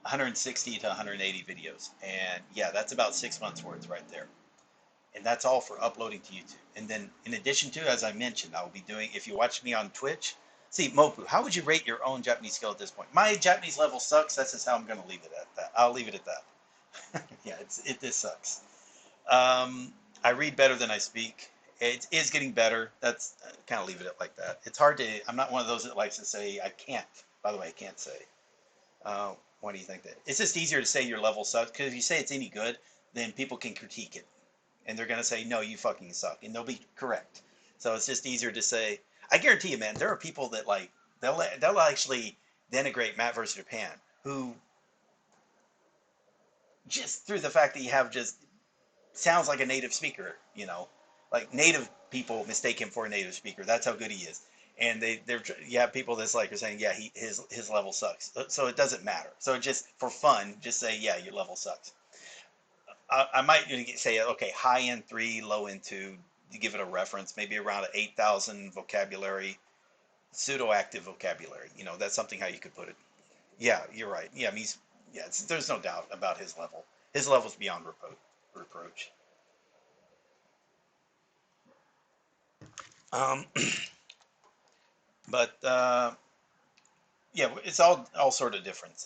160 to 180 videos. And yeah, that's about 6 months worth right there. And that's all for uploading to YouTube. And then in addition to, as I mentioned, I'll be doing, if you watch me on Twitch, see, Mopu, how would you rate your own Japanese skill at this point? My Japanese level sucks. That's just how I'm going to leave it at that. I'll leave it at that. Yeah, this sucks. I read better than I speak. It is getting better. That's kind of leave it like that. It's hard to, I'm not one of those that likes to say, I can't. By the way, I can't say. Why do you think that? It's just easier to say your level sucks, because if you say it's any good, then people can critique it. And they're going to say, no, you fucking suck. And they'll be correct. So it's just easier to say, I guarantee you, man, there are people that like, they'll actually denigrate Matt vs. Japan, who just through the fact that you have just sounds like a native speaker, you know, like native people mistake him for a native speaker. That's how good he is. And you have people that's like are saying, yeah, his level sucks. So it doesn't matter. So just for fun, just say, yeah, your level sucks. I might say, okay, high end 3, low end 2, to give it a reference, maybe around 8,000 vocabulary, pseudo-active vocabulary. You know, that's something how you could put it. Yeah, you're right. Yeah, I mean, there's no doubt about his level. His level's beyond reproach. But yeah, it's all sort of different.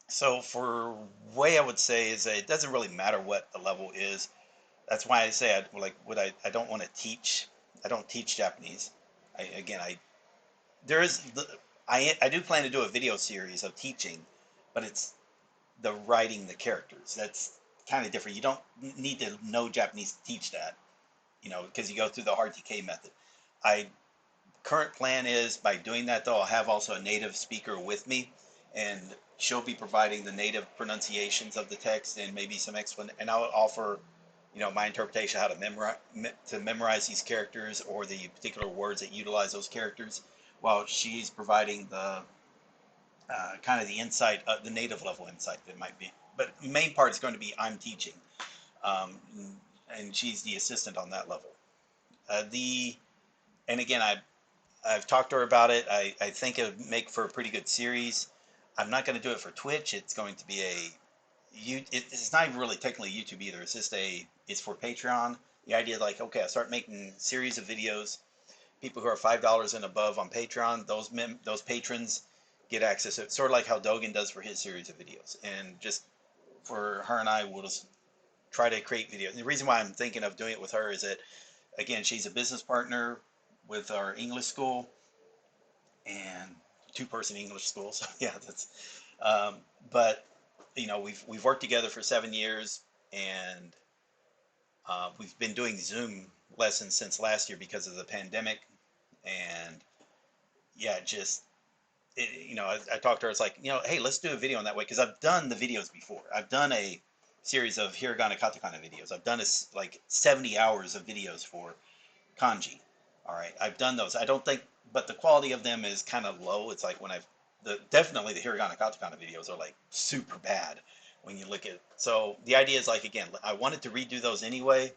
So for way I would say is that it doesn't really matter what the level is. That's why I say I don't want to teach. I don't teach Japanese. I do plan to do a video series of teaching, but it's the writing the characters. That's kind of different. You don't need to know Japanese to teach that, you know, because you go through the RTK method. Current plan is by doing that though, I'll have also a native speaker with me, and she'll be providing the native pronunciations of the text and maybe some explanation, and I'll offer, you know, my interpretation how to memorize these characters or the particular words that utilize those characters, while she's providing the kind of the insight, the native level insight that might be. But the main part is going to be I'm teaching, and she's the assistant on that level. And again, I've talked to her about it. I think it would make for a pretty good series. I'm not going to do it for Twitch. It's going to be it's not even really technically YouTube either. It's just it's for Patreon. The idea like, okay, I start making series of videos. People who are $5 and above on Patreon, those patrons get access. It's sort of like how Dogen does for his series of videos. And just for her and I, we'll just try to create videos. And the reason why I'm thinking of doing it with her is that, again, she's a business partner with our English school, and 2-person English school. So yeah, that's. But you know, we've worked together for 7 years, and we've been doing Zoom lessons since last year because of the pandemic. And yeah, you know, I talked to her. It's like, you know, hey, let's do a video in that way, because I've done the videos before. I've done a series of hiragana katakana videos. I've done like 70 hours of videos for kanji. All right, I've done those. I don't think, but the quality of them is kind of low. It's like when definitely the hiragana katakana videos are like super bad when you look at it. So the idea is like, again, I wanted to redo those anyway.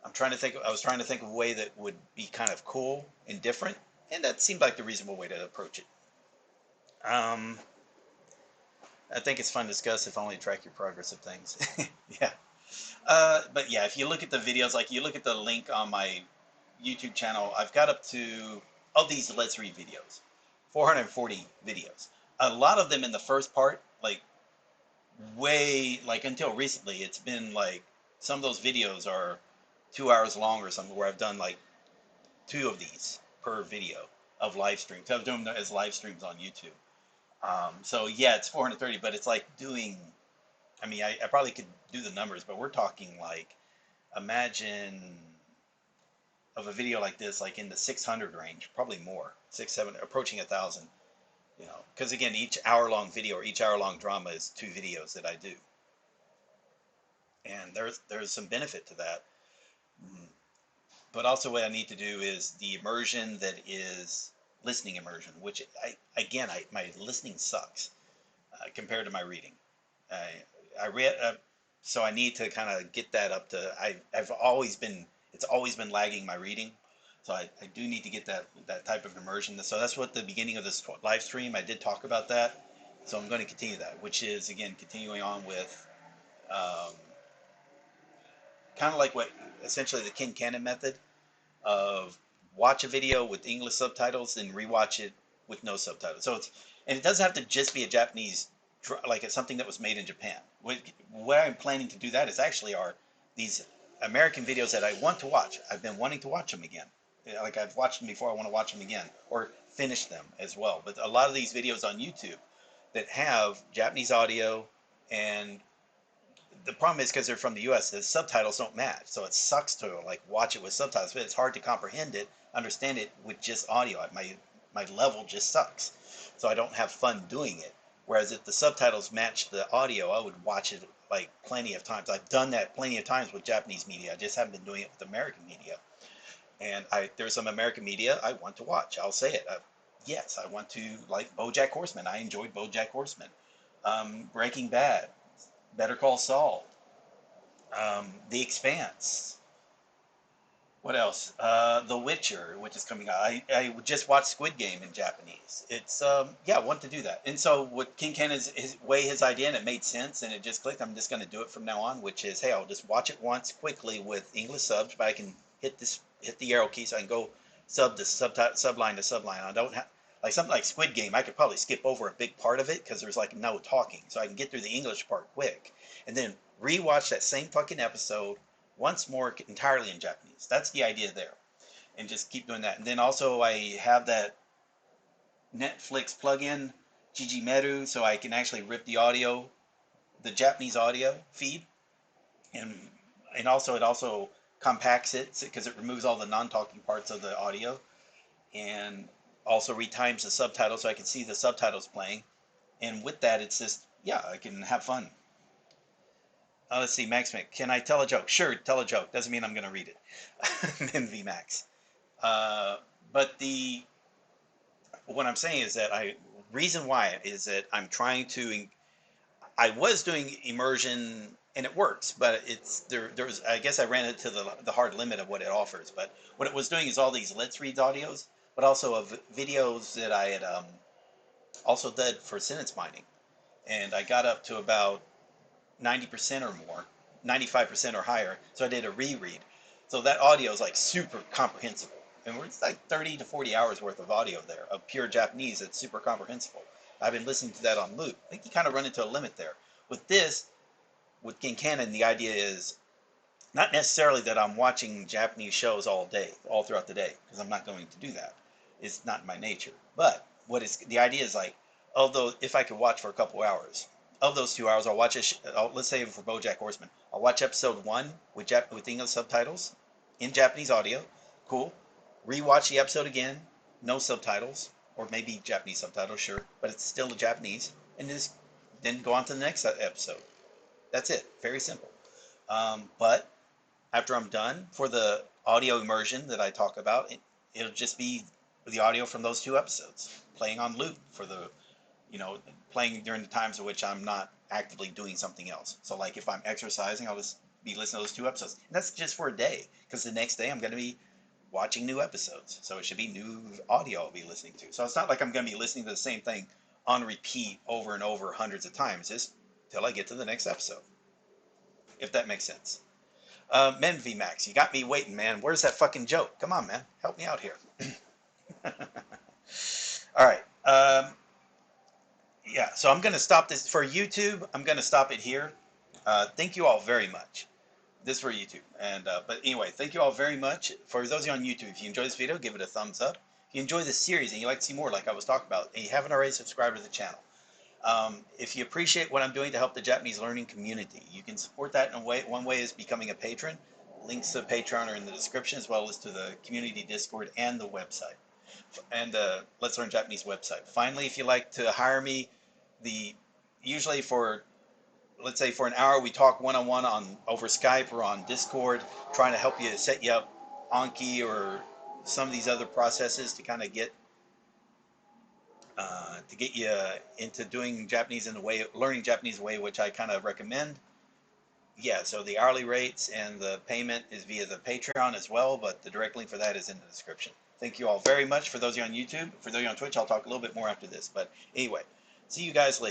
I was trying to think of a way that would be kind of cool and different, and that seemed like the reasonable way to approach it. I think it's fun to discuss if only to track your progress of things. Yeah. But yeah, if you look at the videos, like you look at the link on my YouTube channel, I've got up to, of these Let's Read videos, 440 videos. A lot of them in the first part, like way, like until recently, it's been like some of those videos are 2 hours long or something, where I've done like 2 of these per video of live streams. So I'm doing them as live streams on YouTube. So yeah, it's 430, but it's like doing, I mean, I probably could do the numbers, but we're talking like, imagine of a video like this, like in the 600 range, probably more, 6, 7, approaching 1,000, you know, because again, each hour-long video or each hour-long drama is 2 videos that I do. And there's some benefit to that. But also what I need to do is the immersion that is listening immersion, which my listening sucks compared to my reading. I read, so I need to kind of get that up to. It's always been lagging my reading, so I do need to get that type of immersion. So that's what the beginning of this live stream I did talk about that. So I'm going to continue that, which is again continuing on with kind of like what essentially the Ken Cannon method of watch a video with English subtitles and rewatch it with no subtitles. So it doesn't have to just be a Japanese, like it's something that was made in Japan. What I'm planning to do that is actually are these American videos that I want to watch. I've been wanting to watch them again. Like I've watched them before, I want to watch them again or finish them as well. But a lot of these videos on YouTube that have Japanese audio, and the problem is because they're from the US, the subtitles don't match. So it sucks to like watch it with subtitles, but it's hard to comprehend it, understand it with just audio. My level just sucks. So I don't have fun doing it. Whereas if the subtitles match the audio, I would watch it like plenty of times. I've done that plenty of times with Japanese media. I just haven't been doing it with American media. And there's some American media I want to watch. I'll say it. Yes, I want to, like BoJack Horseman. I enjoyed BoJack Horseman. Breaking Bad, Better Call Saul, The Expanse. What else? The Witcher, which is coming out. I just watched Squid Game in Japanese. It's yeah, I want to do that. And so with King Ken his idea, and it made sense, and it just clicked. I'm just going to do it from now on, which is, hey, I'll just watch it once quickly with English subs, but I can hit the arrow key so I can go subline to subline. I don't have like something like Squid Game. I could probably skip over a big part of it because there's like no talking, so I can get through the English part quick, and then rewatch that same fucking episode once more entirely in Japanese. That's the idea there. And just keep doing that. And then also I have that Netflix plugin, Jijimeru, so I can actually rip the audio, the Japanese audio feed. And also it also compacts it because it removes all the non-talking parts of the audio. And also retimes the subtitles so I can see the subtitles playing. And with that, it's just, yeah, I can have fun. Let's see, Max Mick. Can I tell a joke? Sure, tell a joke. Doesn't mean I'm going to read it. MV Max. But what I'm saying is that reason why is that I'm trying to. I was doing immersion and it works, but there's I guess I ran into the hard limit of what it offers. But what it was doing is all these Let's Read audios, but also of videos that I had also did for sentence mining, and I got up to about 90% or more, 95% or higher. So I did a reread. So that audio is like super comprehensible. And it's like 30 to 40 hours worth of audio there of pure Japanese that's super comprehensible. I've been listening to that on loop. I think you kind of run into a limit there. With this, with King Cannon, the idea is not necessarily that I'm watching Japanese shows all day, all throughout the day, because I'm not going to do that. It's not my nature. But the idea is like, although if I could watch for a couple hours, of those 2 hours, I'll watch let's say for BoJack Horseman, I'll watch episode 1 with English subtitles in Japanese audio. Cool. Rewatch the episode again, no subtitles, or maybe Japanese subtitles, sure, but it's still Japanese, and then go on to the next episode. That's it. Very simple. But after I'm done, for the audio immersion that I talk about, it'll just be the audio from those 2 episodes playing on loop for playing during the times in which I'm not actively doing something else. So like if I'm exercising, I'll just be listening to those 2 episodes. And that's just for a day, because the next day I'm going to be watching new episodes. So it should be new audio I'll be listening to. So it's not like I'm going to be listening to the same thing on repeat over and over hundreds of times, just till I get to the next episode. If that makes sense. Men V Max, you got me waiting, man. Where's that fucking joke? Come on, man. Help me out here. All right. yeah, so I'm going to stop this for YouTube. I'm going to stop it here. Thank you all very much. This is for YouTube. And but anyway, thank you all very much. For those of you on YouTube, if you enjoy this video, give it a thumbs up. If you enjoy this series and you like to see more, like I was talking about, and you haven't already subscribed to the channel, if you appreciate what I'm doing to help the Japanese learning community, you can support that in a way. One way is becoming a patron. Links to Patreon are in the description, as well as to the community Discord and the website, and Let's Learn Japanese website. Finally, if you like to hire me, usually for, let's say, for an hour, we talk one-on-one over Skype or on Discord, trying to help you, set you up Anki or some of these other processes to kind of get you into doing Japanese in the way, learning Japanese the way which I kind of recommend. Yeah, so the hourly rates and the payment is via the Patreon as well, but the direct link for that is in the description. Thank you all very much. For those of you on YouTube, for those of you on Twitch, I'll talk a little bit more after this. But anyway, see you guys later.